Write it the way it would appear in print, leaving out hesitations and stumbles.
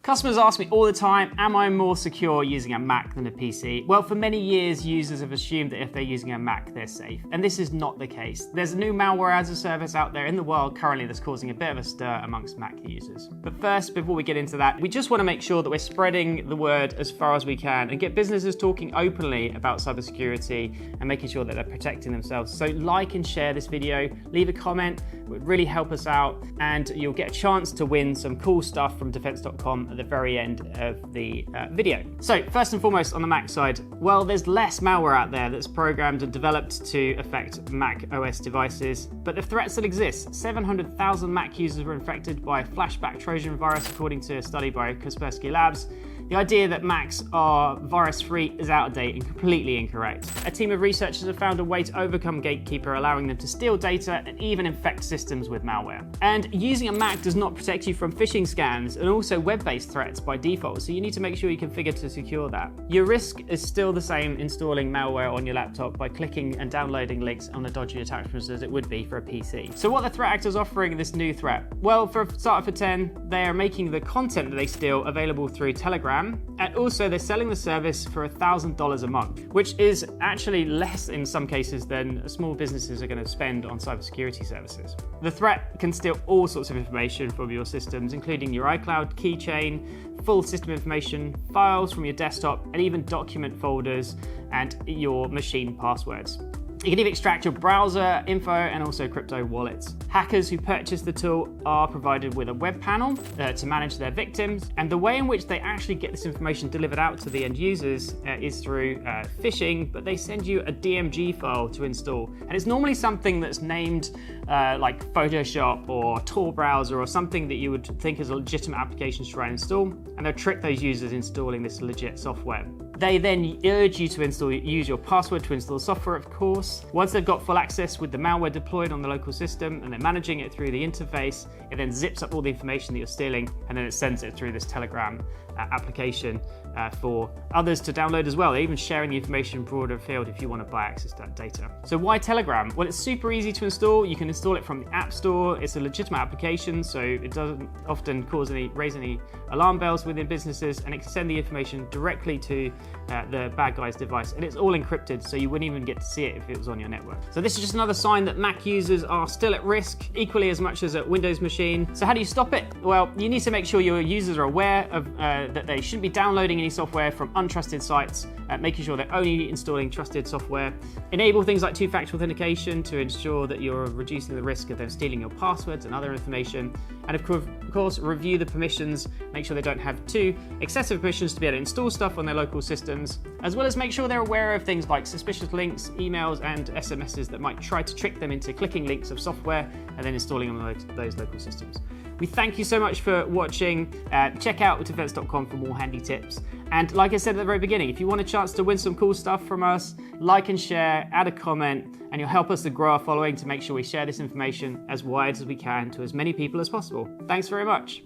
Customers ask me all the time, am I more secure using a Mac than a PC? Well, for many years, users have assumed that if they're using a Mac, they're safe. And this is not the case. There's a new malware as a service out there in the world currently that's causing a bit of a stir amongst Mac users. But first, before we get into that, we just want to make sure that we're spreading the word as far as we can and get businesses talking openly about cybersecurity and making sure that they're protecting themselves. So like and share this video, leave a comment, it would really help us out, and you'll get a chance to win some cool stuff from defense.com at the very end of the video. So first and foremost on the Mac side, well, there's less malware out there that's programmed and developed to affect macOS devices, but the threat still exists. 700,000 Mac users were infected by a flashback Trojan virus, according to a study by Kaspersky Labs. The idea that Macs are virus-free is out of date and completely incorrect. A team of researchers have found a way to overcome Gatekeeper, allowing them to steal data and even infect systems with malware. And using a Mac does not protect you from phishing scams and also web-based threats by default, so you need to make sure you configure to secure that. Your risk is still the same installing malware on your laptop by clicking and downloading links on the dodgy attachments as it would be for a PC. So what are the threat actors offering in this new threat? Well, for a starter for 10, they are making the content that they steal available through Telegram, and also they're selling the service for $1,000 a month, which is actually less in some cases than small businesses are going to spend on cybersecurity services. The threat can steal all sorts of information from your systems, including your iCloud keychain, full system information, files from your desktop, and even document folders and your machine passwords. You can even extract your browser info and also crypto wallets. Hackers who purchase the tool are provided with a web panel to manage their victims, and the way in which they actually get this information delivered out to the end users is through phishing, but they send you a DMG file to install. And it's normally something that's named like Photoshop or Tor browser or something that you would think is a legitimate application to try and install, and they'll trick those users installing this legit software. They then urge you to use your password to install software, of course. Once they've got full access with the malware deployed on the local system and they're managing it through the interface, it then zips up all the information that you're stealing and then it sends it through this Telegram application for others to download as well. They're even sharing the information broader afield if you want to buy access to that data. So why Telegram? Well, it's super easy to install. You can install it from the App Store. It's a legitimate application, so it doesn't often raise any alarm bells within businesses, and it can send the information directly to the bad guy's device, and it's all encrypted, so you wouldn't even get to see it if it was on your network. So this is just another sign that Mac users are still at risk, equally as much as a Windows machine. So how do you stop it? Well, you need to make sure your users are aware of that they shouldn't be downloading any software from untrusted sites, making sure they're only installing trusted software. Enable things like two-factor authentication to ensure that you're reducing the risk of them stealing your passwords and other information. And of course, review the permissions, make sure they don't have too excessive permissions to be able to install stuff on their local systems, as well as make sure they're aware of things like suspicious links, emails, and SMSs that might try to trick them into clicking links of software and then installing on those local systems. We thank you so much for watching. Check out defense.com for more handy tips. And like I said at the very beginning, if you want a chance to win some cool stuff from us, like and share, add a comment, and you'll help us to grow our following to make sure we share this information as wide as we can to as many people as possible. Thanks very much.